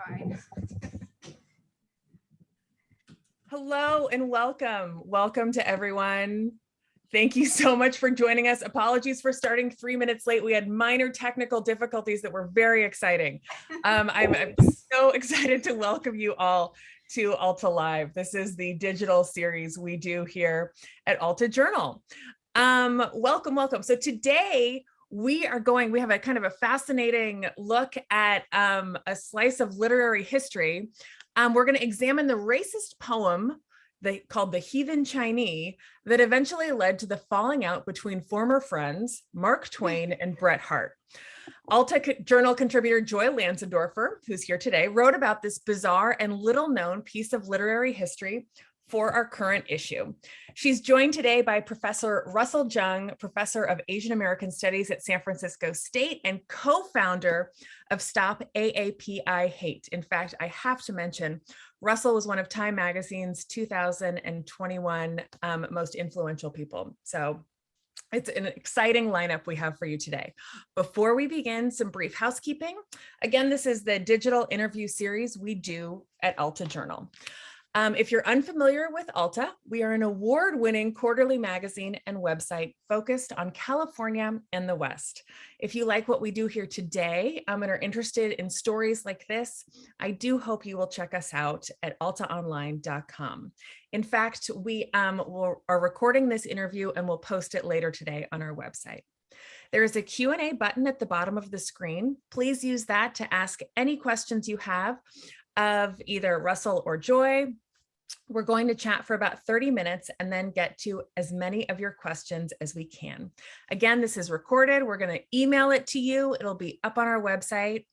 fine. Hello and welcome. Welcome to everyone. Thank you so much for joining us. Apologies for starting 3 minutes late. We had minor technical difficulties that were very exciting. I'm so excited to welcome you all to Alta Live. This is the digital series we do here at Alta Journal. Welcome, welcome. So today we have a kind of a fascinating look at a slice of literary history. We're going to examine the racist poem called The Heathen Chinese that eventually led to the falling out between former friends Mark Twain and Bret Harte. Alta Journal contributor Joy Lanzendorfer, who's here today, wrote about this bizarre and little known piece of literary history for our current issue. She's joined today by Professor Russell Jeung, Professor of Asian American Studies at San Francisco State and co-founder of Stop AAPI Hate. In fact, I have to mention, Russell was one of Time Magazine's 2021 most influential people. So it's an exciting lineup we have for you today. Before we begin, some brief housekeeping. Again, this is the digital interview series we do at Alta Journal. If you're unfamiliar with Alta, we are an award-winning quarterly magazine and website focused on California and the West. If you like what we do here today and are interested in stories like this, I do hope you will check us out at altaonline.com. In fact, we are recording this interview and we'll post it later today on our website. There is a Q&A button at the bottom of the screen. Please use that to ask any questions you have of either Russell or Joy. We're going to chat for about 30 minutes and then get to as many of your questions as we can. Again, this is recorded. We're going to email it to you. It'll be up on our website.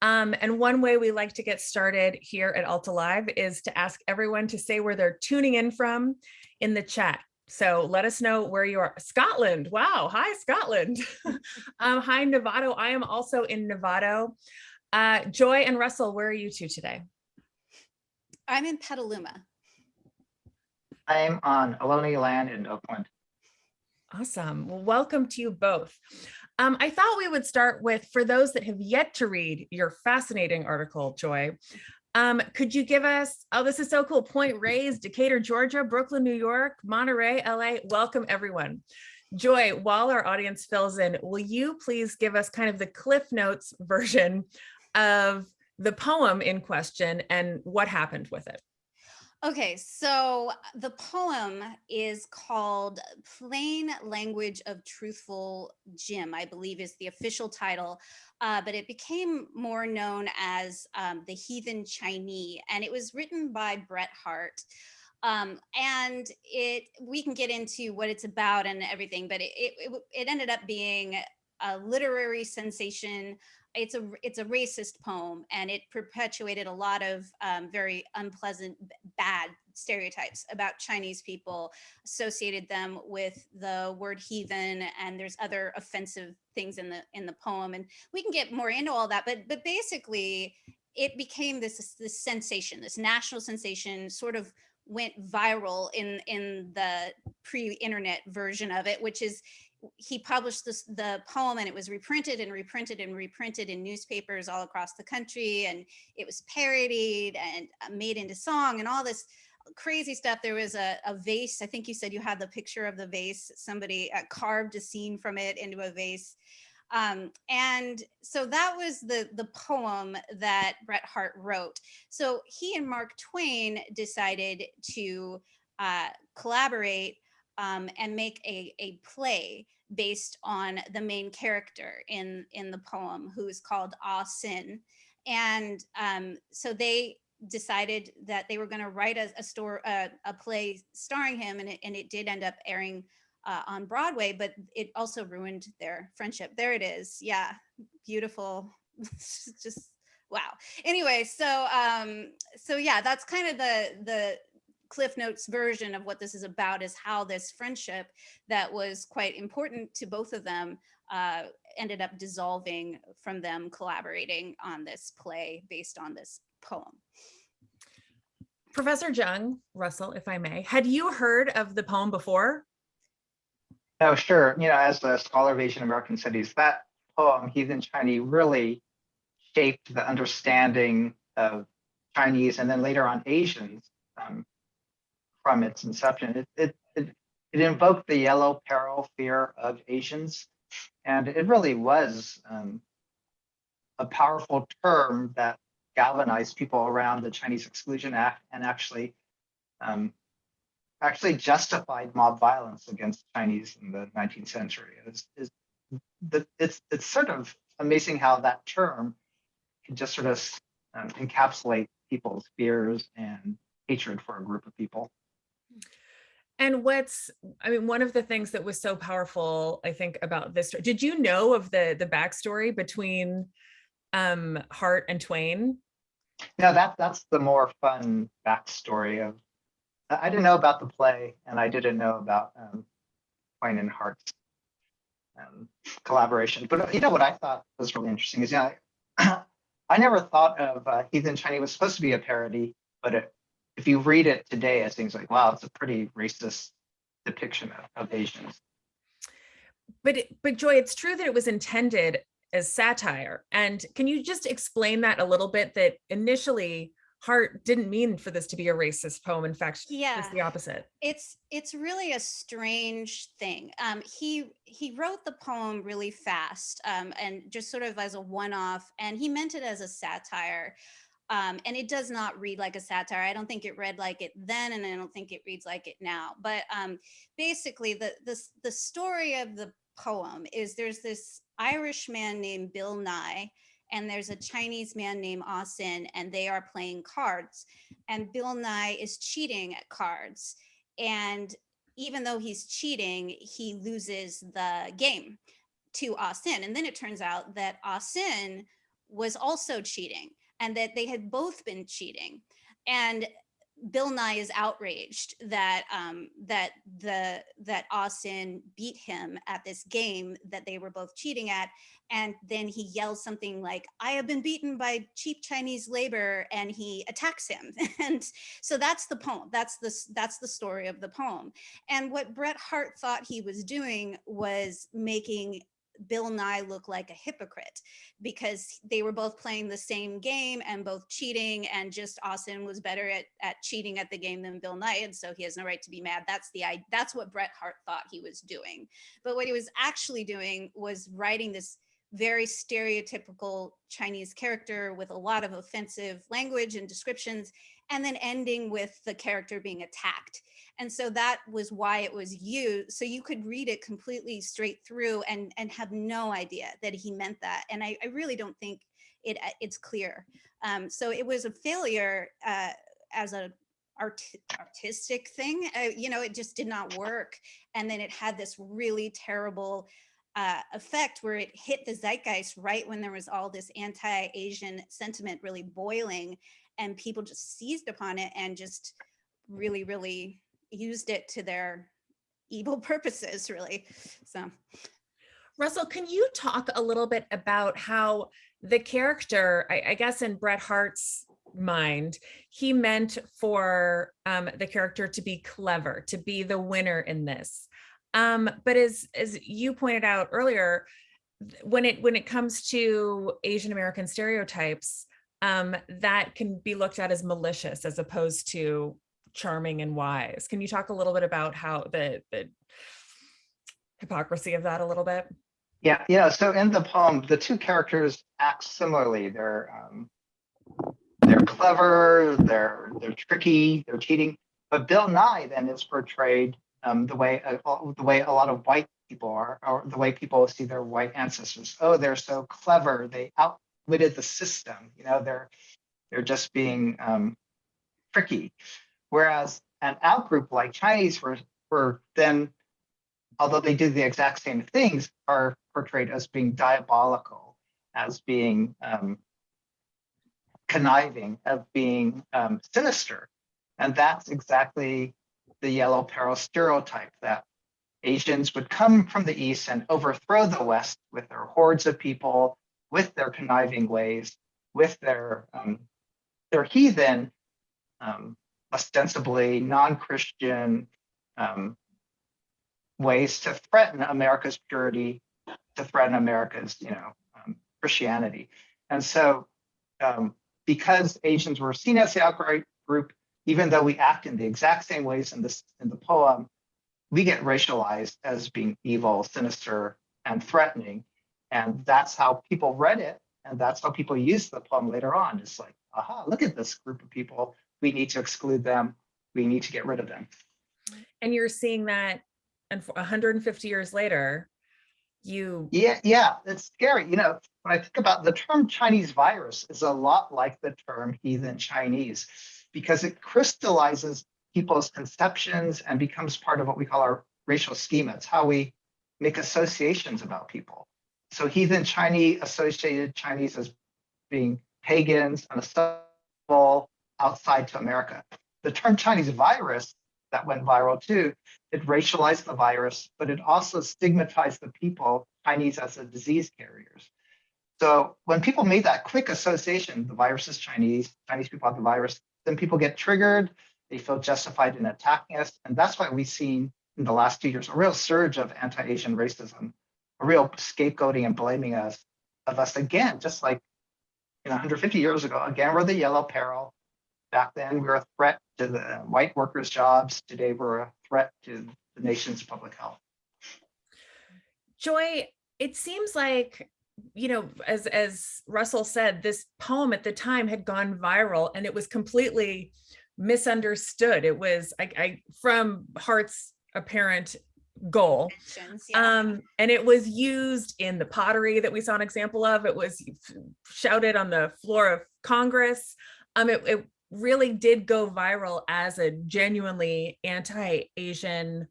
And one way we like to get started here at Alta Live is to ask everyone to say where they're tuning in from in the chat. So let us know where you are. Scotland. Wow. Hi, Scotland. Hi, Novato. I am also in Novato. Joy and Russell, where are you two today? I'm in Petaluma. I'm on Ohlone land in Oakland. Awesome. Well, welcome to you both. I thought we would start with, for those that have yet to read your fascinating article, Joy, could you give us, oh, this is so cool, Point Reyes, Decatur, Georgia, Brooklyn, New York, Monterey, LA, welcome everyone. Joy, while our audience fills in, will you please give us kind of the Cliff Notes version of the poem in question and what happened with it? Okay, so the poem is called Plain Language of Truthful Jim, I believe is the official title, but it became more known as The Heathen Chinese, and it was written by Bret Harte. And we can get into what it's about and everything, but it ended up being a literary sensation. It's a racist poem, and it perpetuated a lot of very unpleasant, bad stereotypes about Chinese people, associated them with the word heathen, and there's other offensive things in the poem, and we can get more into all that. But basically, it became this sensation, this national sensation, sort of went viral in the pre-internet version of it, which is he published the poem, and it was reprinted and reprinted and reprinted in newspapers all across the country, and it was parodied and made into song and all this crazy stuff. There was a vase. I think you said you had the picture of the vase. Somebody carved a scene from it into a vase. And so that was the poem that Bret Harte wrote. So he and Mark Twain decided to collaborate and make a play based on the main character in the poem, who is called Ah Sin. And so they decided that they were going to write a play starring him, and it did end up airing on Broadway, but it also ruined their friendship. There it is. Yeah, beautiful. Just wow. Anyway, so yeah, that's kind of the Cliff Notes version of what this is about, is how this friendship that was quite important to both of them ended up dissolving from them collaborating on this play based on this poem. Professor Jeung, Russell, if I may, had you heard of the poem before? No, sure. You know, as a scholar of Asian American studies, that poem, Heathen Chinese, really shaped the understanding of Chinese and then later on Asians from its inception. It invoked the yellow peril fear of Asians, and it really was a powerful term that galvanized people around the Chinese Exclusion Act and actually justified mob violence against Chinese in the 19th century. It's sort of amazing how that term can just sort of encapsulate people's fears and hatred for a group of people. And one of the things that was so powerful, I think, about this, did you know of the backstory between Harte and Twain? No, that's the more fun backstory of. I didn't know about the play, and I didn't know about Twain and Harte's collaboration. But what I thought was really interesting is, I never thought of Heathen Chinese was supposed to be a parody, but if you read it today, it seems like, wow, it's a pretty racist depiction of Asians. But Joy, it's true that it was intended as satire. And can you just explain that a little bit, that initially Harte didn't mean for this to be a racist poem. In fact, it's the opposite. It's really a strange thing. He wrote the poem really fast and just sort of as a one-off, and he meant it as a satire. And it does not read like a satire. I don't think it read like it then, and I don't think it reads like it now. But basically, the story of the poem is there's this Irish man named Bill Nye, and there's a Chinese man named Ah Sin, and they are playing cards. And Bill Nye is cheating at cards. And even though he's cheating, he loses the game to Ah Sin. And then it turns out that Ah Sin was also cheating, and that they had both been cheating. And Bill Nye is outraged that that Ah Sin beat him at this game that they were both cheating at, and then he yells something like, "I have been beaten by cheap Chinese labor," and he attacks him. And so that's the poem. That's the story of the poem. And what Bret Harte thought he was doing was making Bill Nye look like a hypocrite, because they were both playing the same game and both cheating, and just Ah Sin was better at cheating at the game than Bill Nye, and so he has no right to be mad. That's what Bret Harte thought he was doing. But what he was actually doing was writing this very stereotypical Chinese character with a lot of offensive language and descriptions, and then ending with the character being attacked. And so that was why it was used. So you could read it completely straight through and have no idea that he meant that. And I really don't think it's clear. So it was a failure as an artistic thing. It just did not work. And then it had this really terrible effect where it hit the zeitgeist right when there was all this anti-Asian sentiment really boiling, and people just seized upon it and just really, really used it to their evil purposes, really. So, Russell, can you talk a little bit about how the character, I guess in Bret Harte's mind, he meant for the character to be clever, to be the winner in this. But as you pointed out earlier, when it comes to Asian American stereotypes, that can be looked at as malicious as opposed to charming and wise. Can you talk a little bit about how the hypocrisy of that a little bit? Yeah. So in the poem, the two characters act similarly. They're clever, they're tricky, they're cheating. But Bill Nye then is portrayed the way a lot of white people are, or the way people see their white ancestors. Oh, they're so clever. They outwitted the system. They're just being tricky. Whereas an outgroup like Chinese were then, although they do the exact same things, are portrayed as being diabolical, as being conniving, of being sinister. And that's exactly the yellow peril stereotype, that Asians would come from the East and overthrow the West with their hordes of people, with their conniving ways, with their heathen, ostensibly non-Christian ways to threaten America's purity, to threaten America's Christianity. And so because Asians were seen as the outgroup group, even though we act in the exact same ways in the poem, we get racialized as being evil, sinister, and threatening. And that's how people read it. And that's how people use the poem later on. It's like, aha, look at this group of people. We need to exclude them. We need to get rid of them. And you're seeing that, and 150 years later, Yeah, it's scary. When I think about the term Chinese virus is a lot like the term heathen Chinese, because it crystallizes people's conceptions and becomes part of what we call our racial schema. It's how we make associations about people. So heathen Chinese associated Chinese as being pagans and unacceptable outside to America. The term Chinese virus that went viral too, it racialized the virus, but it also stigmatized the people, Chinese as the disease carriers. So when people made that quick association, the virus is Chinese people have the virus, then people get triggered, they feel justified in attacking us. And that's why we've seen in the last 2 years a real surge of anti-Asian racism, a real scapegoating and blaming of us again, just like 150 years ago. Again, we're the yellow peril. Back then, we were a threat to the white workers' jobs. Today, we're a threat to the nation's public health. Joy, it seems like, as Russell said, this poem at the time had gone viral and it was completely misunderstood. It was from Harte's apparent goal. And it was used in the pottery that we saw an example of. It was shouted on the floor of Congress. It really did go viral as a genuinely anti-Asian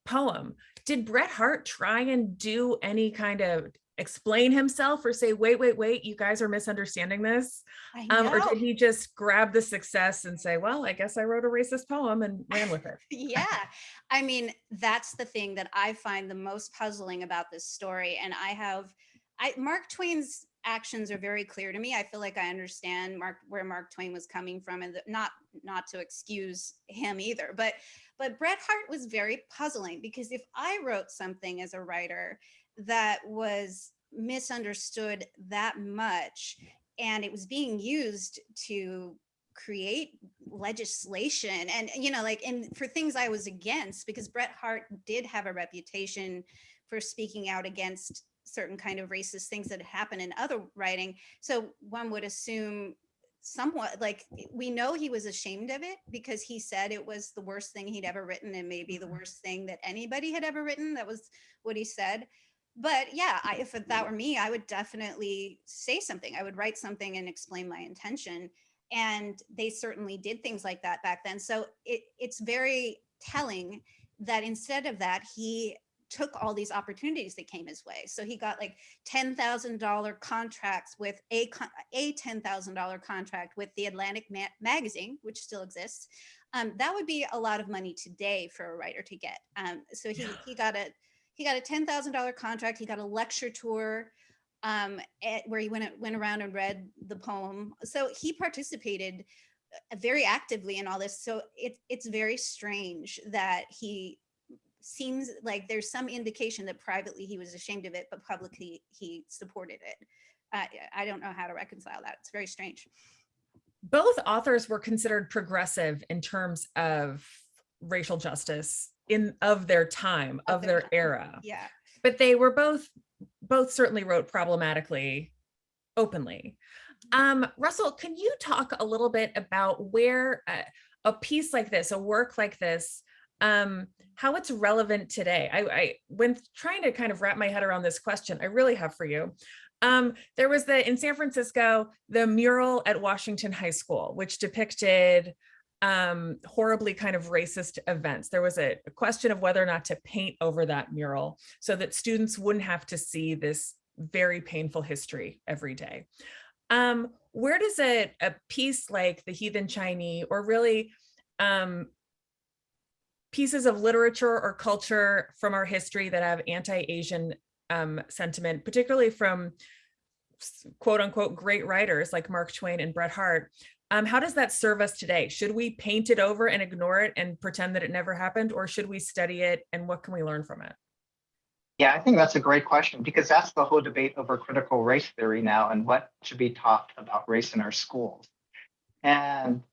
poem. Did Bret Harte try and do any kind of explain himself or say, wait, you guys are misunderstanding this? Or did he just grab the success and say, well, I guess I wrote a racist poem and ran with it? Yeah, I mean, that's the thing that I find the most puzzling about this story. And Mark Twain's actions are very clear to me. I feel like I understand where Mark Twain was coming from, and not to excuse him either, but Bret Harte was very puzzling, because if I wrote something as a writer that was misunderstood that much, and it was being used to create legislation and for things I was against, because Bret Harte did have a reputation for speaking out against certain kind of racist things that happen in other writing. So one would assume somewhat, like, we know he was ashamed of it, because he said it was the worst thing he'd ever written, and maybe the worst thing that anybody had ever written. That was what he said. But yeah, if that were me, I would definitely say something. I would write something and explain my intention. And they certainly did things like that back then. So it's very telling that instead of that, he took all these opportunities that came his way. So he got like $10,000 contracts with a $10,000 contract with the Atlantic magazine, which still exists. That would be a lot of money today for a writer to get. So he got a $10,000 contract. He got a lecture tour where he went around and read the poem. So he participated very actively in all this. So it's very strange that he seems like there's some indication that privately he was ashamed of it, but publicly he supported it. I don't know how to reconcile that. It's very strange. Both authors were considered progressive in terms of racial justice of their time, of their era. Yeah. But they were both certainly wrote problematically, openly. Russell, can you talk a little bit about where a piece like this, a work like this, how it's relevant today? I when trying to kind of wrap my head around this question, I really have for you. There was in San Francisco, the mural at Washington High School, which depicted horribly kind of racist events. There was a question of whether or not to paint over that mural so that students wouldn't have to see this very painful history every day. Where does a piece like The Heathen Chinese, or really pieces of literature or culture from our history that have anti-Asian sentiment, particularly from quote unquote great writers like Mark Twain and Bret Harte, how does that serve us today? Should we paint it over and ignore it and pretend that it never happened, or should we study it, and what can we learn from it? Yeah, I think that's a great question, because that's the whole debate over critical race theory now and what should be taught about race in our schools. And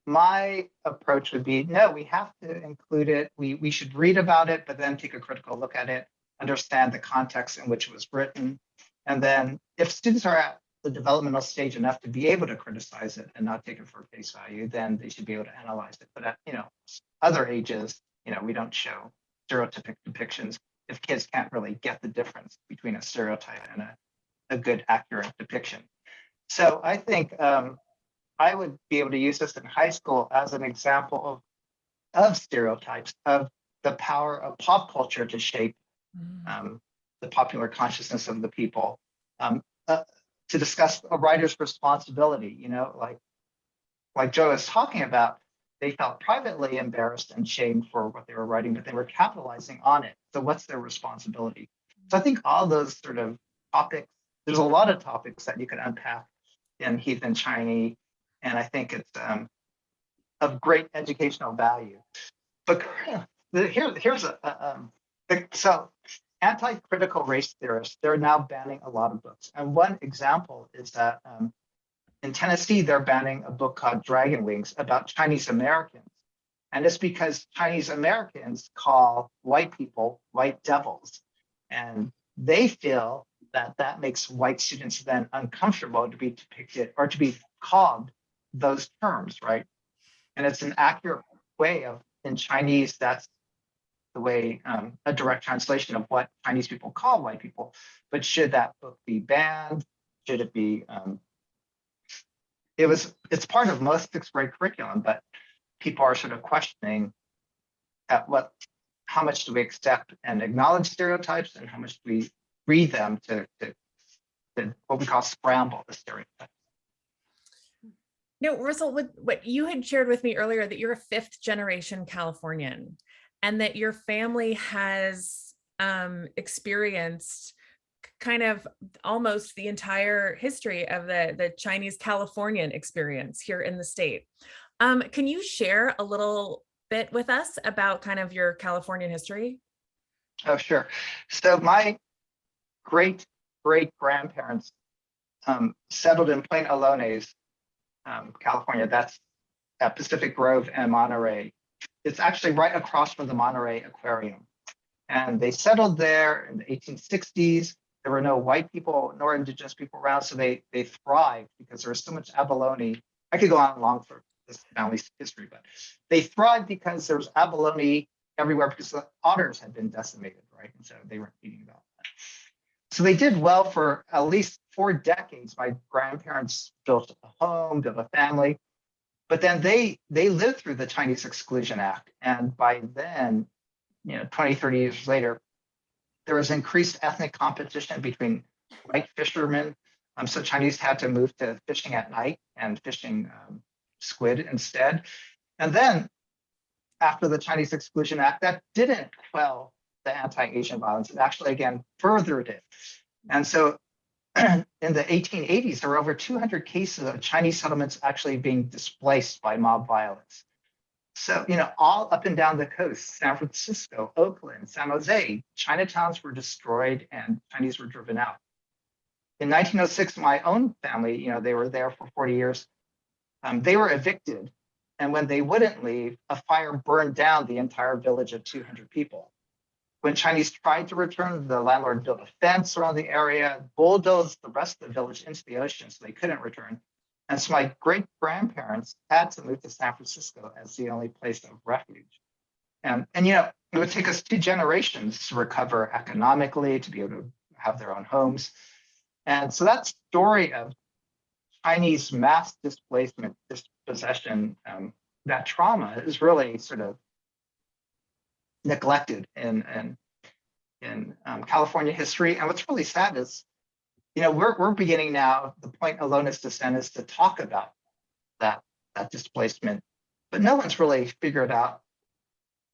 my approach would be, no, we have to include it. We should read about it, but then take a critical look at it, understand the context in which it was written. And then if students are at the developmental stage enough to be able to criticize it and not take it for face value, then they should be able to analyze it. But at other ages, we don't show stereotypic depictions if kids can't really get the difference between a stereotype and a good, accurate depiction. So I think I would be able to use this in high school as an example of stereotypes, of the power of pop culture to shape the popular consciousness of the people, to discuss a writer's responsibility, like Joe was talking about. They felt privately embarrassed and shamed for what they were writing, but they were capitalizing on it. So what's their responsibility? So I think all those sort of topics, there's a lot of topics that you could unpack in Heath and Chinese, and I think it's of great educational value. But here's so anti-critical race theorists, they're now banning a lot of books. And one example is that in Tennessee, they're banning a book called Dragon Wings about Chinese Americans. And it's because Chinese Americans call white people white devils. And they feel that that makes white students then uncomfortable to be depicted or to be called those terms, right? And it's an accurate way of, in Chinese, that's the way, a direct translation of what Chinese people call white people. But should that book be banned? Should it be, it's part of most sixth grade curriculum, but people are sort of questioning how much do we accept and acknowledge stereotypes, and how much do we read them to what we call scramble the stereotypes. No, Russell, what you had shared with me earlier, that you're a fifth generation Californian, and that your family has experienced kind of almost the entire history of the Chinese Californian experience here in the state. Can you share a little bit with us about kind of your Californian history? Oh, sure. So my great grandparents settled in Point Alones, California. That's at Pacific Grove and Monterey. It's actually right across from the Monterey Aquarium. And they settled there in the 1860s. There were no white people nor indigenous people around, so they thrived because there was so much abalone. I could go on and long for this family's history, but they thrived because there was abalone everywhere because the otters had been decimated, right? And so they weren't eating about that. So they did well for at least 4 decades. My grandparents built a home, built a family, but then they lived through the Chinese Exclusion Act. And by then, 20, 30 years later, there was increased ethnic competition between white fishermen. So Chinese had to move to fishing at night and fishing squid instead. And then after the Chinese Exclusion Act, that didn't quell the anti-Asian violence. It actually, again, furthered it. And so in the 1880s, there were over 200 cases of Chinese settlements actually being displaced by mob violence. So, all up and down the coast, San Francisco, Oakland, San Jose, Chinatowns were destroyed and Chinese were driven out. In 1906, my own family, they were there for 40 years. They were evicted. And when they wouldn't leave, a fire burned down the entire village of 200 people. When Chinese tried to return, the landlord built a fence around the area, bulldozed the rest of the village into the ocean so they couldn't return. And so my great-grandparents had to move to San Francisco as the only place of refuge. And it would take us 2 generations to recover economically, to be able to have their own homes. And so that story of Chinese mass displacement, dispossession, that trauma is really sort of neglected in California history. And what's really sad is, we're beginning now, the Point Alones descent is to talk about that displacement, but no one's really figured out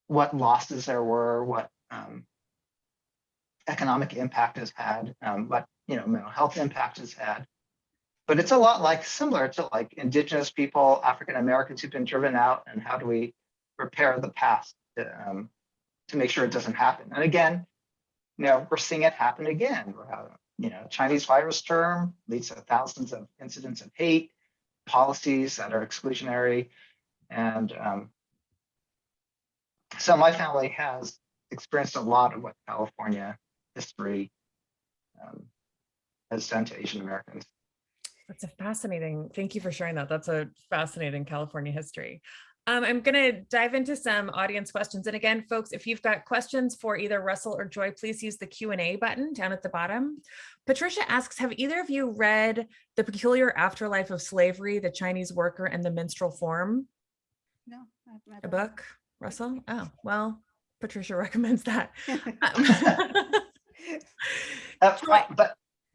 what losses there were, what economic impact has had, what mental health impact has had. But it's a lot similar to indigenous people, African Americans who've been driven out, and how do we repair the past to make sure it doesn't happen? And again, we're seeing it happen again. Chinese virus term leads to thousands of incidents of hate. policies that are exclusionary. And so my family has experienced a lot of what California history has done to Asian Americans. That's a fascinating, thank you for sharing that. That's a fascinating California history. I'm going to dive into some audience questions. And again, folks, if you've got questions for either Russell or Joy, please use the Q&A button down at the bottom. Patricia asks, have either of you read The Peculiar Afterlife of Slavery, The Chinese Worker and the Minstrel Form? No, I've never. A book, Russell? Oh, well, Patricia recommends that. But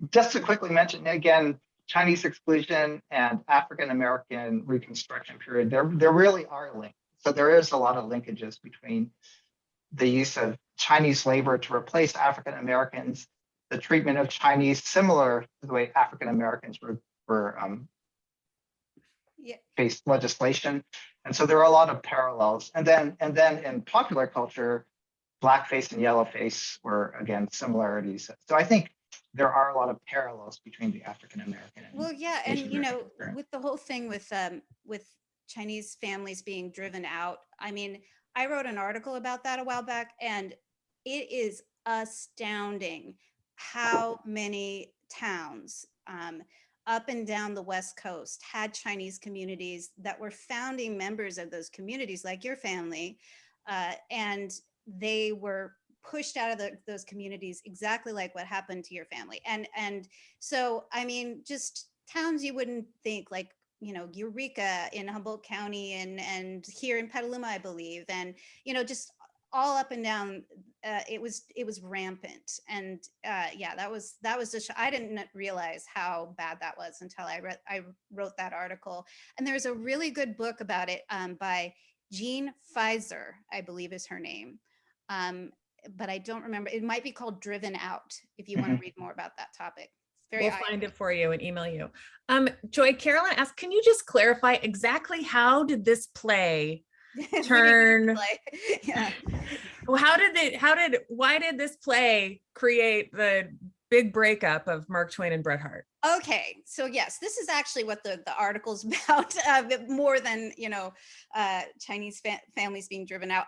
just to quickly mention again, Chinese exclusion and African American Reconstruction period, there really are links. So there is a lot of linkages between the use of Chinese labor to replace African Americans, the treatment of Chinese similar to the way African Americans faced legislation. And so there are a lot of parallels. And then in popular culture, blackface and yellowface were again similarities. So I think there are a lot of parallels between the African American. Well, yeah, and you know, with the whole thing with Chinese families being driven out. I mean, I wrote an article about that a while back, and it is astounding how many towns up and down the West Coast had Chinese communities that were founding members of those communities, like your family, and they were pushed out of those communities exactly like what happened to your family. And so, I mean, just towns you wouldn't think, like, you know, Eureka in Humboldt County and here in Petaluma, I believe, and, you know, just all up and down, it was rampant. And yeah, that was just, I didn't realize how bad that was until I wrote that article. And there's a really good book about it by Jean Pfizer, I believe is her name. But I don't remember. It might be called Driven Out if you want to read more about that topic. We'll find it for you and email you. Joy, Carolyn asked, can you just clarify exactly how did this play turn? Yeah. Well, why did this play create the big breakup of Mark Twain and Bret Harte? Okay, so yes, this is actually what the article's about, more than, you know, Chinese families being driven out.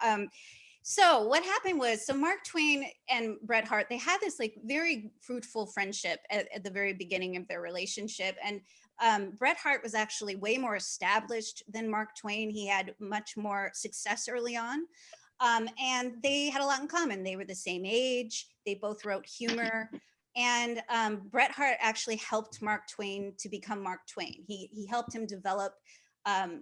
So what happened was, so Mark Twain and Bret Harte, they had this like very fruitful friendship at the very beginning of their relationship. And Bret Harte was actually way more established than Mark Twain. He had much more success early on. And they had a lot in common. They were the same age. They both wrote humor. And Bret Harte actually helped Mark Twain to become Mark Twain. He helped him develop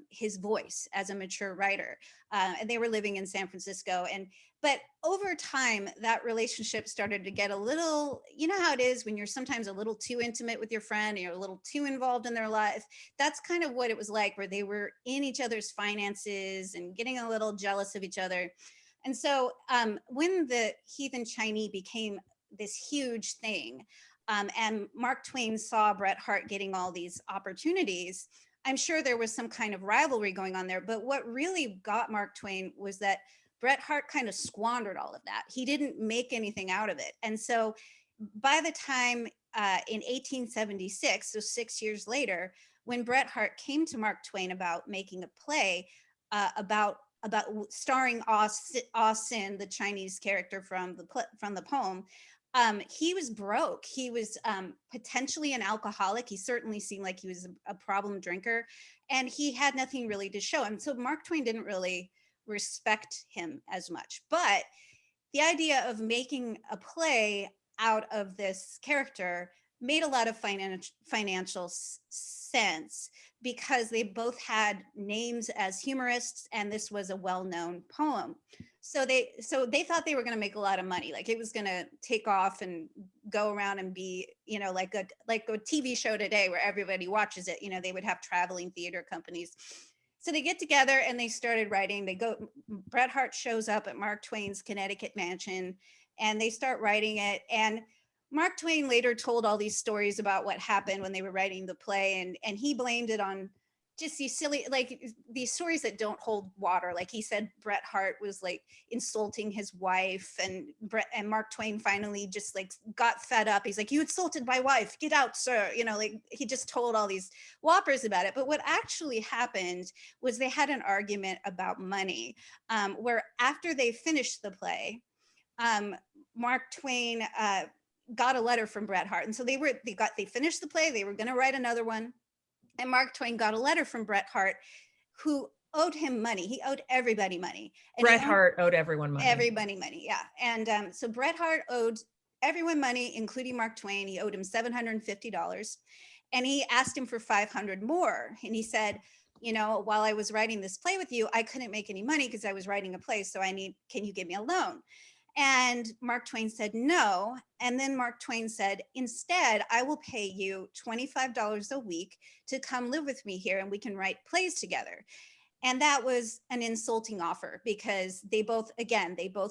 his voice as a mature writer. And they were living in San Francisco. But over time, that relationship started to get a little, you know how it is when you're sometimes a little too intimate with your friend and you're a little too involved in their life. That's kind of what it was like, where they were in each other's finances and getting a little jealous of each other. And so when the Heathen Chinese became this huge thing, and Mark Twain saw Bret Harte getting all these opportunities, I'm sure there was some kind of rivalry going on there. But what really got Mark Twain was that Bret Harte kind of squandered all of that. He didn't make anything out of it. And so by the time in 1876, so 6 years later, when Bret Harte came to Mark Twain about making a play about starring Ah Sin, the Chinese character from the poem, he was broke. He was potentially an alcoholic. He certainly seemed like he was a problem drinker, and he had nothing really to show. And so Mark Twain didn't really respect him as much. But the idea of making a play out of this character made a lot of financial sense, because they both had names as humorists, and this was a well-known poem. So they thought they were going to make a lot of money, like it was going to take off and go around and be, you know, like a TV show today where everybody watches it. You know, they would have traveling theater companies. So they get together and they started writing. Bret Harte shows up at Mark Twain's Connecticut mansion, and they start writing it. And Mark Twain later told all these stories about what happened when they were writing the play, and he blamed it on just these silly, like these stories that don't hold water. Like he said, Bret Harte was like insulting his wife, and Mark Twain finally just like got fed up. He's like, "You insulted my wife, get out, sir." You know, like he just told all these whoppers about it. But what actually happened was they had an argument about money, where after they finished the play, Mark Twain got a letter from Bret Harte, and so they finished the play. They were going to write another one. And Mark Twain got a letter from Bret Harte, who owed him money. He owed everybody money. And Bret Harte owed everyone money. Everybody money, yeah. And so Bret Harte owed everyone money, including Mark Twain. He owed him $750. And he asked him for 500 more. And he said, you know, while I was writing this play with you, I couldn't make any money because I was writing a play. So can you give me a loan? And Mark Twain said no. And then Mark Twain said, instead, I will pay you $25 a week to come live with me here and we can write plays together. And that was an insulting offer because they both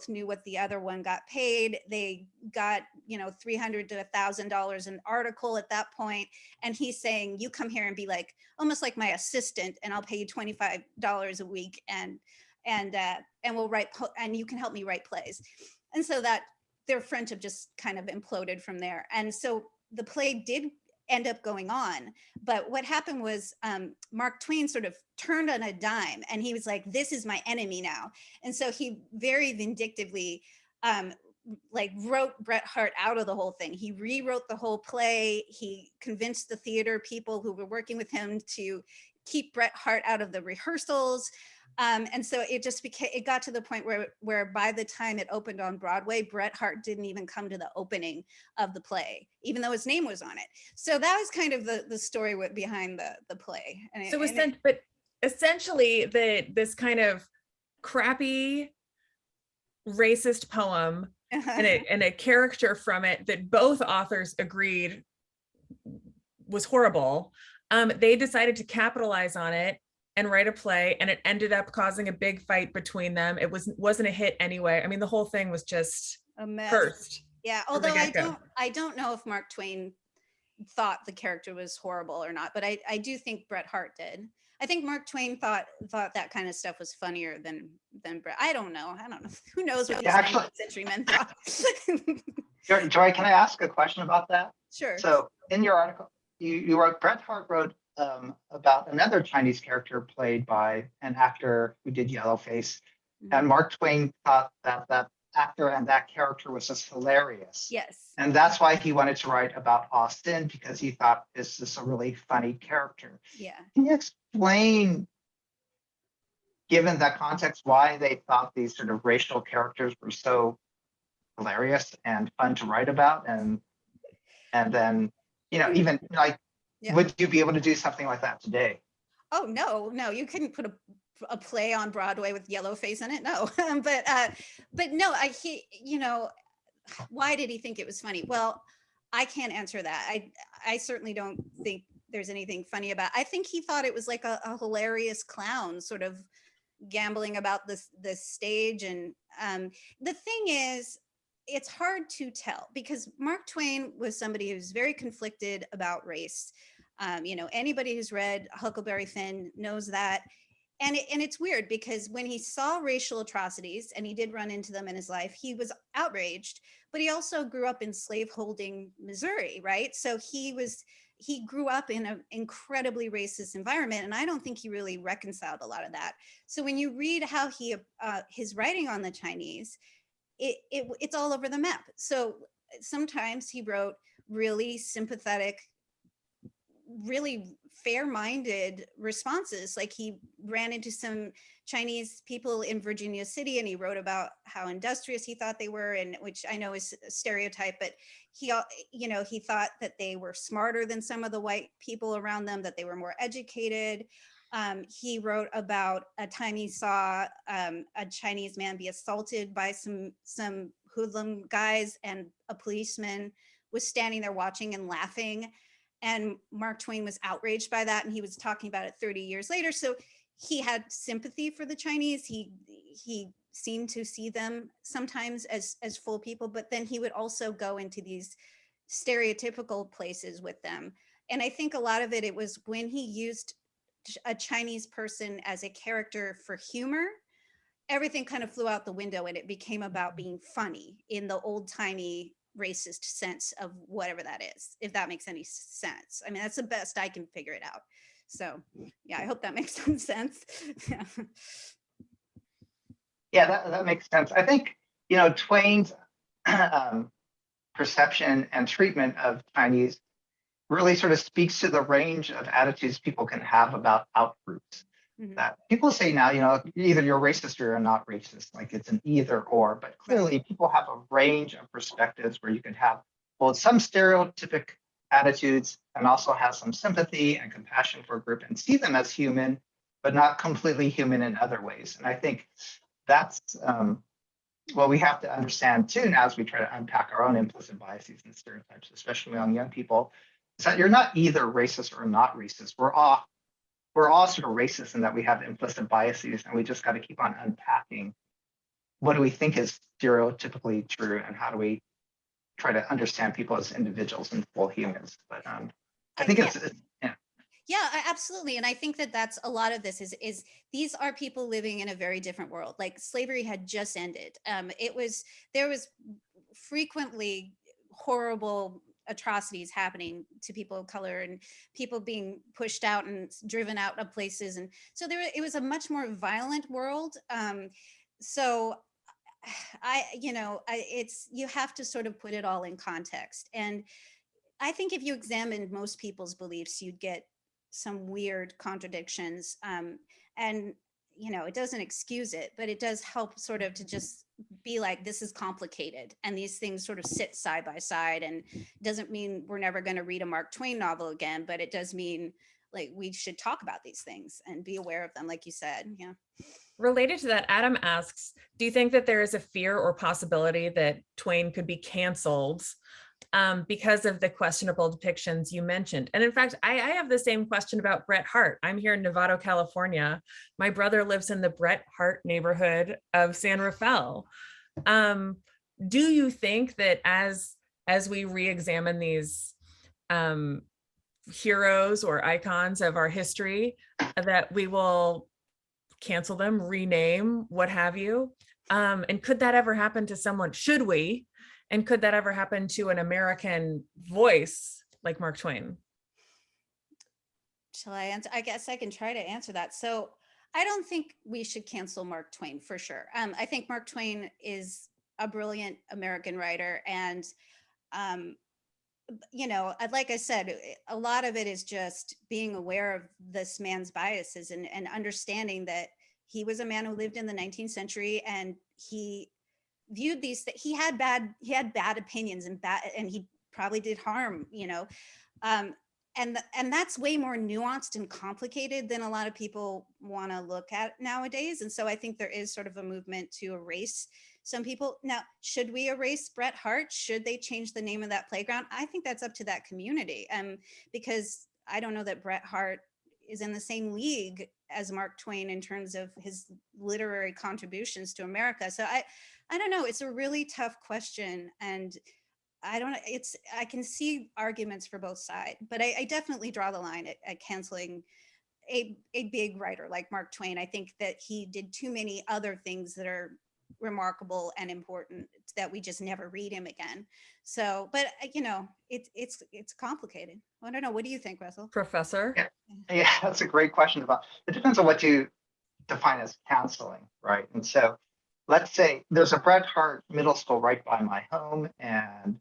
knew what the other one got paid. They got, you know, $300 to $1,000 an article at that point. And he's saying, you come here and be like, almost like my assistant, and I'll pay you $25 a week and we'll write, and you can help me write plays. And so that their friendship just kind of imploded from there. And so the play did end up going on. But what happened was Mark Twain sort of turned on a dime and he was like, this is my enemy now. And so he very vindictively wrote Bret Harte out of the whole thing. He rewrote the whole play. He convinced the theater people who were working with him to keep Bret Harte out of the rehearsals. And so it got to the point where by the time it opened on Broadway, Bret Harte didn't even come to the opening of the play, even though his name was on it. So that was kind of the story behind the play. But essentially this kind of crappy racist poem and a character from it that both authors agreed was horrible. They decided to capitalize on it and write a play, and it ended up causing a big fight between them. It wasn't a hit anyway. I mean, the whole thing was just a mess. Cursed. Yeah, although I don't know if Mark Twain thought the character was horrible or not, but I do think Bret Harte did. I think Mark Twain thought that kind of stuff was funnier than Bret. I don't know. Who knows what these 19th century men thought. Joy, can I ask a question about that? Sure. So in your article, you wrote, Bret Harte wrote about another Chinese character played by an actor who did Yellowface. Mm-hmm. And Mark Twain thought that actor and that character was just hilarious. Yes. And that's why he wanted to write about Austin, because he thought this is a really funny character. Yeah. Can you explain, given that context, why they thought these sort of racial characters were so hilarious and fun to write about? And then, you know, even like, yeah. Would you be able to do something like that today? Oh, no, you couldn't put a play on Broadway with Yellowface in it. No, but no, you know, why did he think it was funny? Well, I can't answer that. I certainly don't think there's anything funny about it. I think he thought it was like a hilarious clown sort of gambling about the stage. And the thing is, it's hard to tell because Mark Twain was somebody who's very conflicted about race. You know, anybody who's read Huckleberry Finn knows that. And it's weird because when he saw racial atrocities, and he did run into them in his life, he was outraged, but he also grew up in slaveholding Missouri, right? So he grew up in an incredibly racist environment, and I don't think he really reconciled a lot of that. So when you read how his writing on the Chinese, it's all over the map. So sometimes he wrote really sympathetic, really fair-minded responses. Like he ran into some Chinese people in Virginia City and he wrote about how industrious he thought they were, and which I know is a stereotype, but he thought that they were smarter than some of the white people around them, that they were more educated. He wrote about a time he saw a Chinese man be assaulted by some hoodlum guys, and a policeman was standing there watching and laughing. And Mark Twain was outraged by that, and he was talking about it 30 years later. So he had sympathy for the Chinese. He seemed to see them sometimes as full people, but then he would also go into these stereotypical places with them. And I think a lot of it was when he used a Chinese person as a character for humor, everything kind of flew out the window and it became about being funny in the old timey racist sense of whatever that is, if that makes any sense. I mean, that's the best I can figure it out. So yeah, I hope that makes some sense. Yeah. Yeah, that makes sense. I think, Twain's perception and treatment of Chinese really sort of speaks to the range of attitudes people can have about outgroups. Mhm. That people say now, either you're racist or you're not racist, like it's an either or, but clearly people have a range of perspectives where you can have both some stereotypic attitudes and also have some sympathy and compassion for a group and see them as human, but not completely human in other ways. And I think that's what we have to understand too now as we try to unpack our own implicit biases and stereotypes, especially on young people, is that you're not either racist or not racist. We're all sort of racist in that we have implicit biases, and we just got to keep on unpacking what do we think is stereotypically true and how do we try to understand people as individuals and full humans. But I think it's yeah. Yeah, absolutely. And I think that that's a lot of this is these are people living in a very different world. Like slavery had just ended. There was frequently horrible atrocities happening to people of color and people being pushed out and driven out of places. And so it was a much more violent world. So you have to sort of put it all in context. And I think if you examined most people's beliefs, you'd get some weird contradictions. And, it doesn't excuse it, but it does help sort of to just be like, this is complicated. And these things sort of sit side by side. And doesn't mean we're never going to read a Mark Twain novel again, but it does mean like we should talk about these things and be aware of them, like you said. Yeah. Related to that, Adam asks, do you think that there is a fear or possibility that Twain could be canceled because of the questionable depictions you mentioned? And in fact, I have the same question about Bret Harte. I'm here in Novato, California. My brother lives in the Bret Harte neighborhood of San Rafael. Do you think that as we re-examine these heroes or icons of our history, that we will cancel them, rename, what have you? And could that ever happen to someone? Should we? And could that ever happen to an American voice like Mark Twain? Shall I answer? I guess I can try to answer that. So I don't think we should cancel Mark Twain for sure. I think Mark Twain is a brilliant American writer. And, like I said, a lot of it is just being aware of this man's biases and understanding that he was a man who lived in the 19th century and he viewed these he had bad opinions and he probably did harm, and that's way more nuanced and complicated than a lot of people want to look at nowadays. And so I think there is sort of a movement to erase some people. Now, should we erase Bret Harte? Should they change the name of that playground? I think that's up to that community, because I don't know that Bret Harte is in the same league as Mark Twain in terms of his literary contributions to America. So I don't know. It's a really tough question. And I can see arguments for both sides, but I definitely draw the line at canceling a big writer like Mark Twain. I think that he did too many other things that are remarkable and important that we just never read him again. So, but it's complicated. I don't know. What do you think, Russell? Professor? Yeah, that's a great question. About it depends on what you define as canceling, right? And so let's say there's a Bret Harte middle school right by my home, and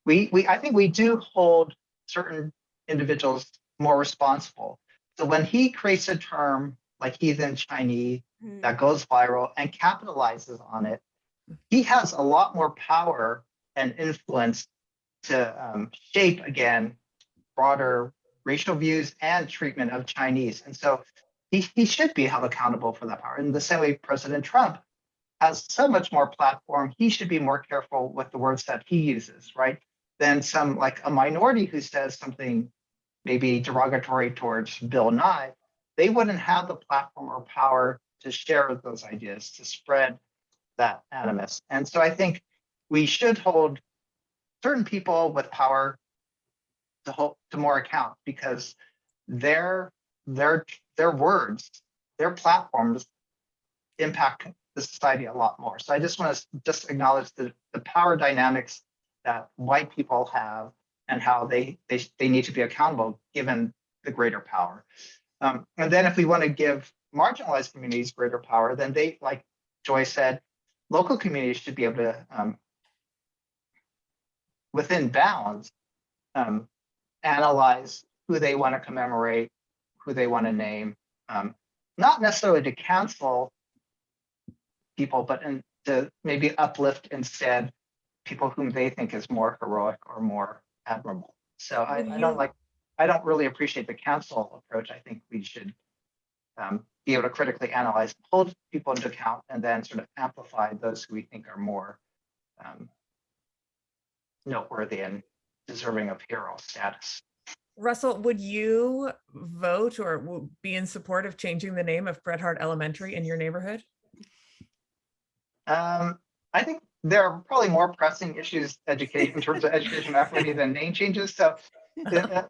I think we do hold certain individuals more responsible. So when he creates a term like heathen Chinese that goes viral and capitalizes on it, he has a lot more power and influence to shape, again, broader racial views and treatment of Chinese. And so he should be held accountable for that power. In the same way President Trump has so much more platform, he should be more careful with the words that he uses, right? Than some like a minority who says something maybe derogatory towards Bill Nye. They wouldn't have the platform or power to share those ideas, to spread that animus. And so I think we should hold certain people with power to more account, because their their words, their platforms impact the society a lot more. So I just want to just acknowledge the power dynamics that white people have and how they need to be accountable given the greater power. And then if we want to give marginalized communities greater power, then they, like Joy said, local communities should be able to, within bounds, analyze who they want to commemorate, who they want to name, not necessarily to cancel people, but to maybe uplift instead people whom they think is more heroic or more admirable. So I don't really appreciate the cancel approach. I think we should be able to critically analyze, hold people into account, and then sort of amplify those who we think are more noteworthy and deserving of hero status. Russell, would you vote or be in support of changing the name of Bret Harte Elementary in your neighborhood? I think there are probably more pressing issues in terms of education equity than name changes. So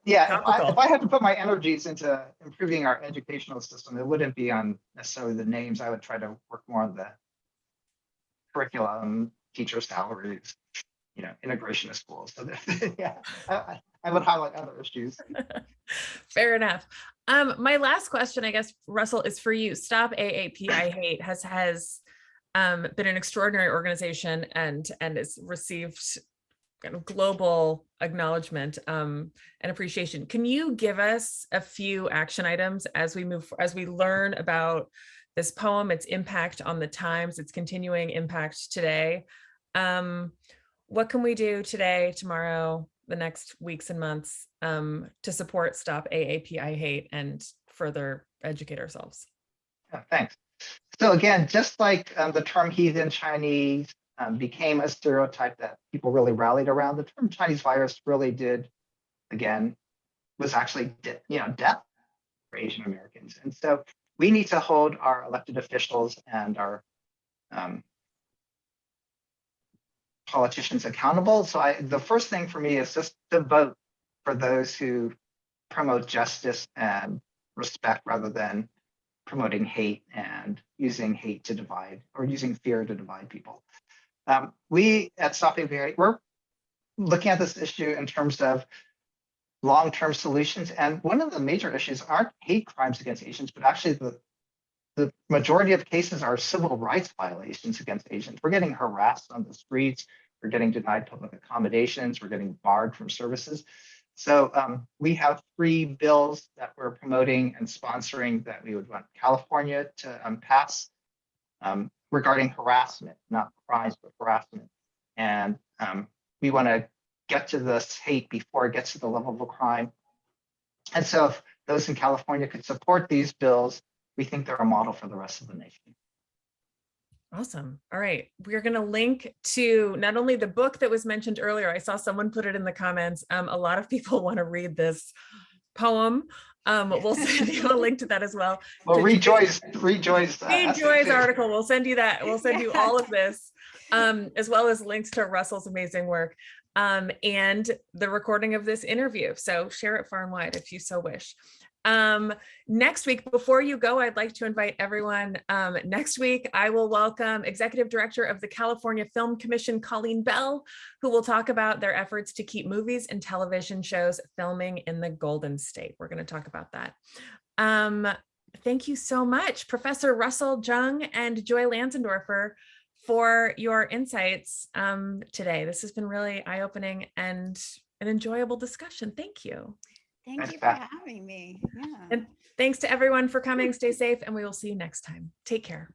yeah, if I had to put my energies into improving our educational system, it wouldn't be on necessarily the names. I would try to work more on the curriculum, teacher salaries, integration of schools. So yeah, I would highlight other issues. Fair enough. My last question, I guess, Russell, is for you. Stop AAPI Hate has been an extraordinary organization and has received kind of global acknowledgement and appreciation. Can you give us a few action items as we learn about this poem, its impact on the times, its continuing impact today? What can we do today, tomorrow, the next weeks and months to support Stop AAPI Hate and further educate ourselves? Yeah, thanks. So again, just like the term heathen Chinese became a stereotype that people really rallied around, the term Chinese virus really was actually death for Asian Americans. And so we need to hold our elected officials and our politicians accountable. So the first thing for me is just to vote for those who promote justice and respect rather than promoting hate and using hate to divide or using fear to divide people. We at Stop AAPI, we're looking at this issue in terms of long-term solutions. And one of the major issues aren't hate crimes against Asians, but actually the majority of cases are civil rights violations against Asians. We're getting harassed on the streets. We're getting denied public accommodations. We're getting barred from services. So we have 3 bills that we're promoting and sponsoring that we would want California to pass regarding harassment, not crimes, but harassment. And we want to get to this hate before it gets to the level of a crime. And so if those in California could support these bills, we think they're a model for the rest of the nation. Awesome. All right. We're going to link to not only the book that was mentioned earlier. I saw someone put it in the comments. A lot of people want to read this poem. We'll send you a link to that as well. Well, read Joy's article. We'll send you that. We'll send you all of this, as well as links to Russell's amazing work and the recording of this interview. So share it far and wide if you so wish. Next week, before you go, I'd like to invite everyone. Next week, I will welcome Executive Director of the California Film Commission, Colleen Bell, who will talk about their efforts to keep movies and television shows filming in the Golden State. We're going to talk about that. Thank you so much, Professor Russell Jeung and Joy Lanzendorfer, for your insights today. This has been really eye-opening and an enjoyable discussion. Thank you. Thank you for having me. Yeah. And thanks to everyone for coming. Stay safe, and we will see you next time. Take care.